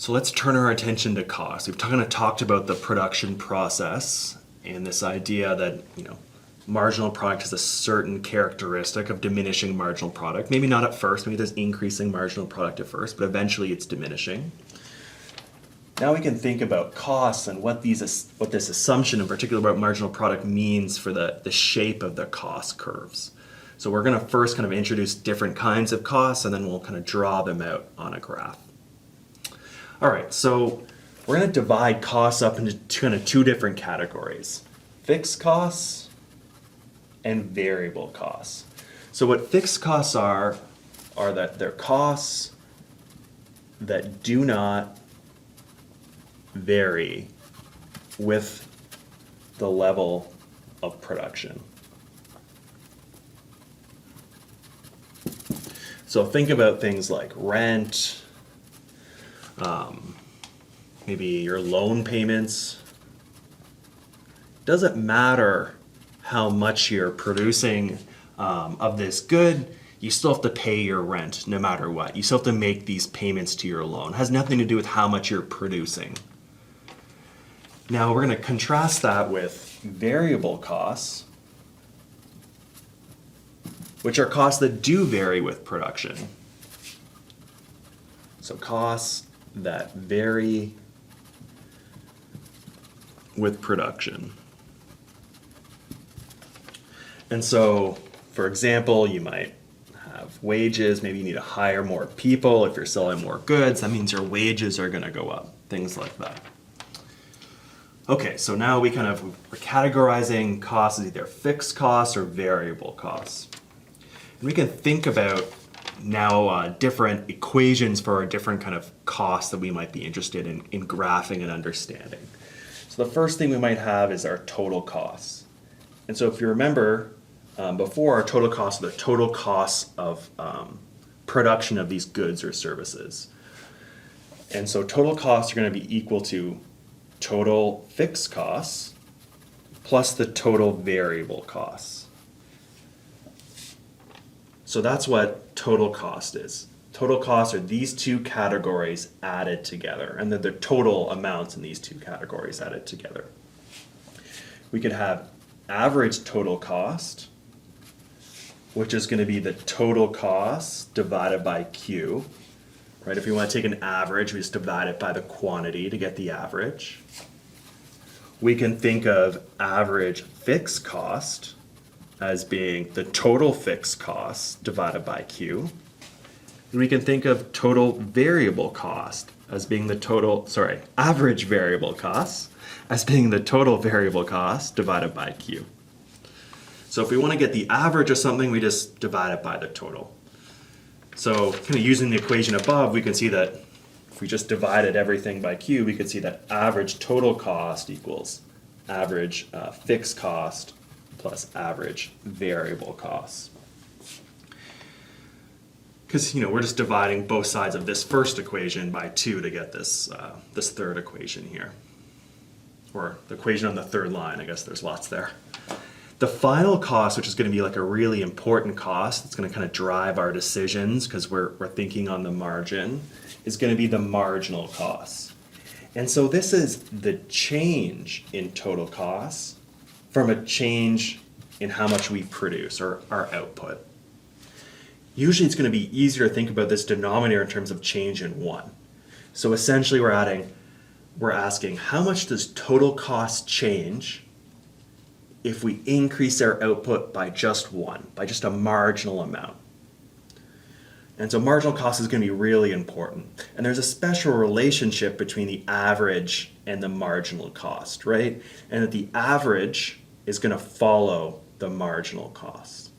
So let's turn our attention to cost. We've kind of talked about the production process and this idea that, marginal product has a certain characteristic of diminishing marginal product. Maybe not at first, maybe there's increasing marginal product at first, but eventually it's diminishing. Now we can think about costs and what this assumption in particular about marginal product means for the shape of the cost curves. So we're going to first kind of introduce different kinds of costs, and then we'll kind of draw them out on a graph. All right, so we're going to divide costs up into kind of two different categories: fixed costs and variable costs. So what fixed costs are that they're costs that do not vary with the level of production. So think about things like rent, maybe your loan payments. Doesn't matter how much you're producing of this good, you still have to pay your rent no matter what. You still have to make these payments to your loan. It has nothing to do with how much you're producing. Now we're going to contrast that with variable costs, which are costs that do vary with production. So costs that vary with production. And so, for example, you might have wages. Maybe you need to hire more people. If you're selling more goods, that means your wages are going to go up. Things like that. Okay, so now we're categorizing costs as either fixed costs or variable costs. And we can think about now different equations for our different kind of costs that we might be interested in graphing and understanding. So the first thing we might have is our total costs. And so if you remember, before, our total costs are the total costs of production of these goods or services. And so total costs are going to be equal to total fixed costs plus the total variable costs. So that's what total cost is. Total costs are these two categories added together, and then the total amounts in these two categories added together. We could have average total cost, which is going to be the total cost divided by Q. Right? If we want to take an average, we just divide it by the quantity to get the average. We can think of average fixed cost as being the total fixed cost divided by Q. And we can think of total variable cost as being average variable cost as being the total variable cost divided by Q. So if we want to get the average of something, we just divide it by the total. So kind of using the equation above, we can see that if we just divided everything by Q, we could see that average total cost equals average fixed cost plus average variable cost. Because we're just dividing both sides of this first equation by 2 to get this third equation here. Or the equation on the third line, I guess there's lots there. The final cost, which is going to be like a really important cost, it's going to kind of drive our decisions because we're thinking on the margin, is going to be the marginal cost. And so this is the change in total costs from a change in how much we produce or our output. Usually it's going to be easier to think about this denominator in terms of change in 1. So essentially we're asking how much does total cost change if we increase our output by just 1, by just a marginal amount. And so marginal cost is going to be really important. And there's a special relationship between the average and the marginal cost, right? And that the average is going to follow the marginal cost.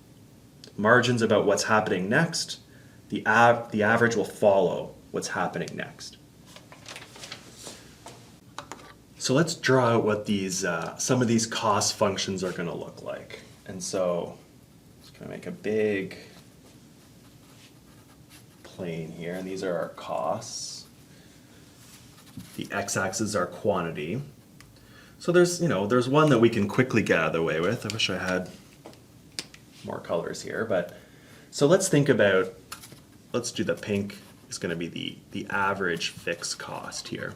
Margin's about what's happening next. The average will follow what's happening next. So let's draw out what some of these cost functions are going to look like. And so I'm just going to make a big plane here, and these are our costs. The x-axis is our quantity. So there's one that we can quickly get out of the way with. I wish I had more colors here, but so let's do the pink is going to be the average fixed cost here.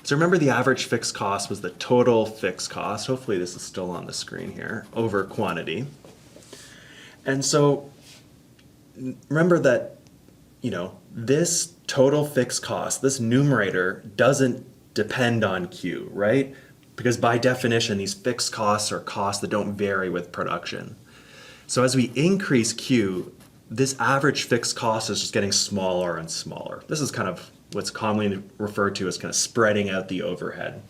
So remember, the average fixed cost was the total fixed cost. Hopefully this is still on the screen here, over quantity. And so remember that, this total fixed cost, this numerator doesn't depend on Q, right? Because by definition, these fixed costs are costs that don't vary with production. So as we increase Q, this average fixed cost is just getting smaller and smaller. This is kind of what's commonly referred to as kind of spreading out the overhead.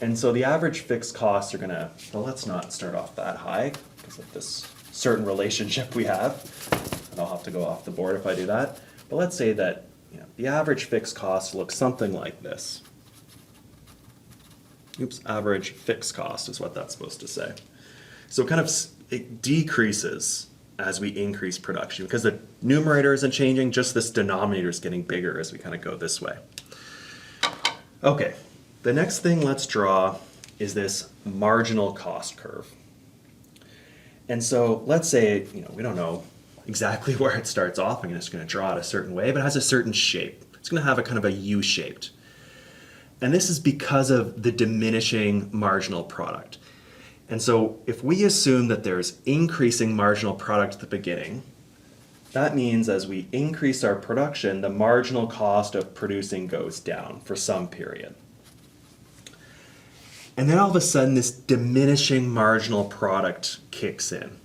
And so the average fixed costs are gonna, well, let's not start off that high because of this certain relationship we have. And I'll have to go off the board if I do that. But let's say that the average fixed cost looks something like this. Oops, average fixed cost is what that's supposed to say. So kind of it decreases as we increase production because the numerator isn't changing, just this denominator is getting bigger as we kind of go this way. Okay, the next thing let's draw is this marginal cost curve. And so let's say, we don't know exactly where it starts off. I'm just going to draw it a certain way, but it has a certain shape. It's going to have a kind of a U-shaped. And this is because of the diminishing marginal product. And so if we assume that there's increasing marginal product at the beginning, that means as we increase our production, the marginal cost of producing goes down for some period. And then all of a sudden, this diminishing marginal product kicks in,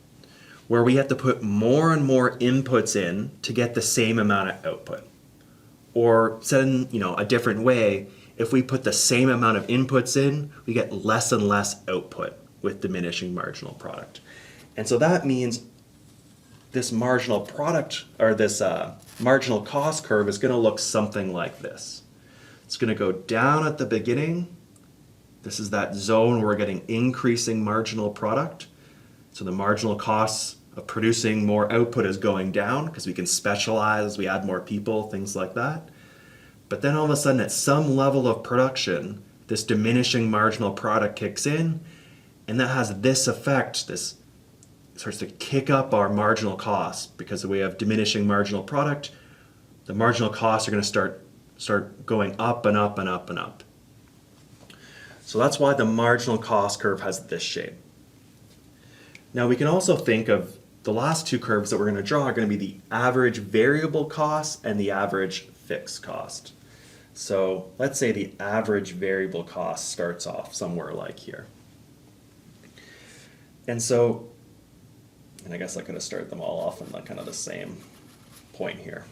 where we have to put more and more inputs in to get the same amount of output. Or said in a different way, if we put the same amount of inputs in, we get less and less output with diminishing marginal product. And so that means this marginal product, or this marginal cost curve is going to look something like this. It's going to go down at the beginning. This is that zone where we're getting increasing marginal product. So the marginal costs of producing more output is going down because we can specialize as we add more people, things like that. But then all of a sudden at some level of production, this diminishing marginal product kicks in, and that has this effect. This starts to kick up our marginal costs because we have diminishing marginal product. The marginal costs are going to start going up and up and up and up. So that's why the marginal cost curve has this shape. Now we can also think of the last two curves that we're going to draw are going to be the average variable cost and the average fixed cost. So let's say the average variable cost starts off somewhere like here. And so, and I guess I could have started them all off in like kind of the same point here.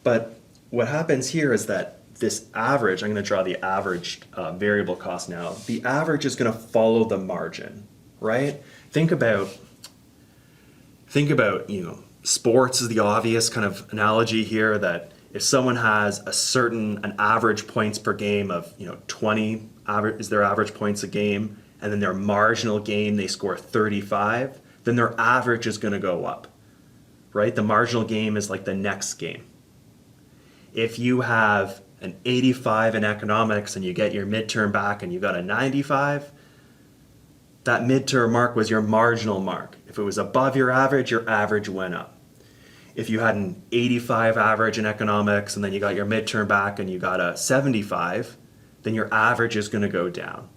But what happens here is that this average, I'm going to draw the average variable cost now. The average is going to follow the margin, right? Think about, sports is the obvious kind of analogy here, that if someone has an average points per game of 20 is their average points a game, and then their marginal gain they score 35, then their average is going to go up, right? The marginal game is like the next game. If you have an 85 in economics and you get your midterm back and you got a 95, that midterm mark was your marginal mark. If it was above your average went up. If you had an 85 average in economics and then you got your midterm back and you got a 75, then your average is going to go down.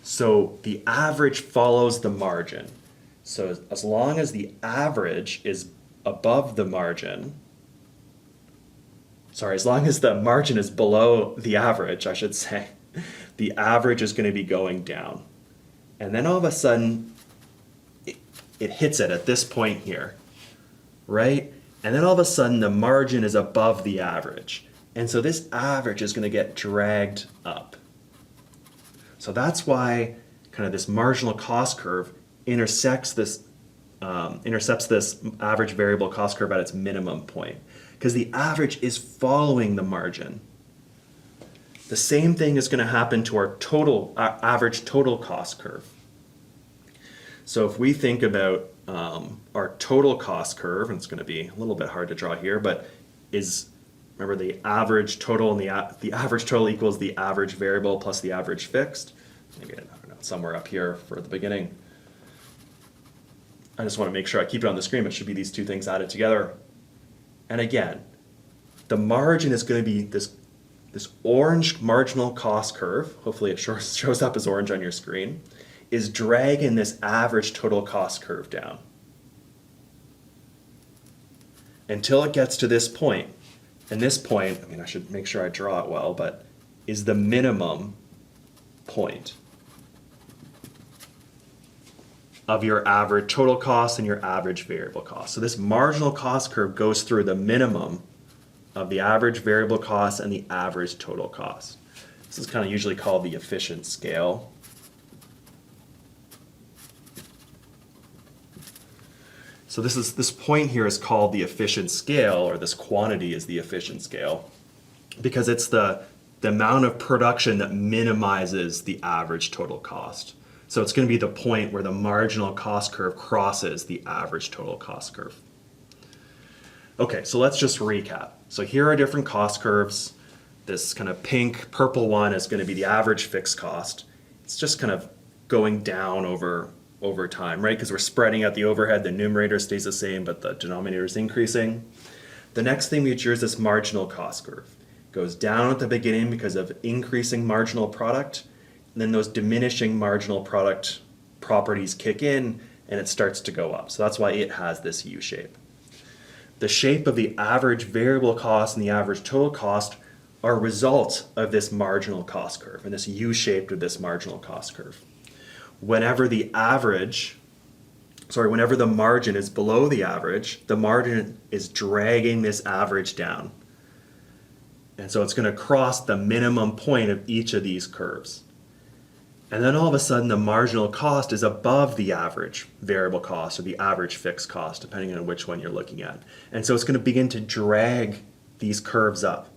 So the average follows the margin. So as long as the average is above the margin, as long as the margin is below the average, I should say, the average is going to be going down. And then all of a sudden, it hits it at this point here, right? And then all of a sudden, the margin is above the average. And so this average is going to get dragged up. So that's why kind of this marginal cost curve intercepts this average variable cost curve at its minimum point, because the average is following the margin. The same thing is going to happen to our average total cost curve. So if we think about our total cost curve, and it's going to be a little bit hard to draw here, but remember the average total, and the average total equals the average variable plus the average fixed. Maybe, I don't know, somewhere up here for the beginning. I just want to make sure I keep it on the screen, but it should be these two things added together. And again, the margin is going to be this orange marginal cost curve, hopefully it shows up as orange on your screen, is dragging this average total cost curve down until it gets to this point. And this point, I mean, I should make sure I draw it well, but is the minimum point of your average total cost and your average variable cost. So this marginal cost curve goes through the minimum of the average variable cost and the average total cost. This is kind of usually called the efficient scale. So this point here is called the efficient scale, or this quantity is the efficient scale, because it's the amount of production that minimizes the average total cost. So it's going to be the point where the marginal cost curve crosses the average total cost curve. Okay, so let's just recap. So here are different cost curves. This kind of pink, purple one is going to be the average fixed cost. It's just kind of going down over time, right? Because we're spreading out the overhead, the numerator stays the same, but the denominator is increasing. The next thing we choose is this marginal cost curve. It goes down at the beginning because of increasing marginal product, and then those diminishing marginal product properties kick in, and it starts to go up. So that's why it has this U shape. The shape of the average variable cost and the average total cost are a result of this marginal cost curve, and this U-shaped of this marginal cost curve. Whenever the margin is below the average, the margin is dragging this average down. And so it's going to cross the minimum point of each of these curves. And then all of a sudden the marginal cost is above the average variable cost or the average fixed cost, depending on which one you're looking at. And so it's going to begin to drag these curves up.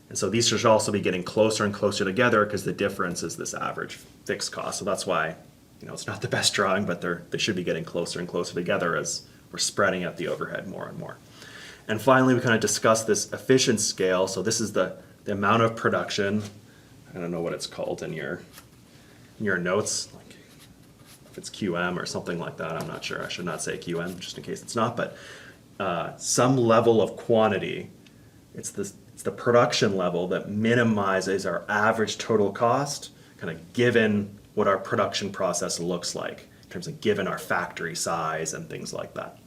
And so these should also be getting closer and closer together because the difference is this average fixed cost. So that's why, it's not the best drawing, but they should be getting closer and closer together as we're spreading out the overhead more and more. And finally, we kind of discussed this efficient scale. So this is the amount of production. I don't know what it's called in your notes, like if it's QM or something like that. I'm not sure. I should not say QM just in case it's not, but some level of quantity. It's the production level that minimizes our average total cost, kind of given what our production process looks like in terms of given our factory size and things like that.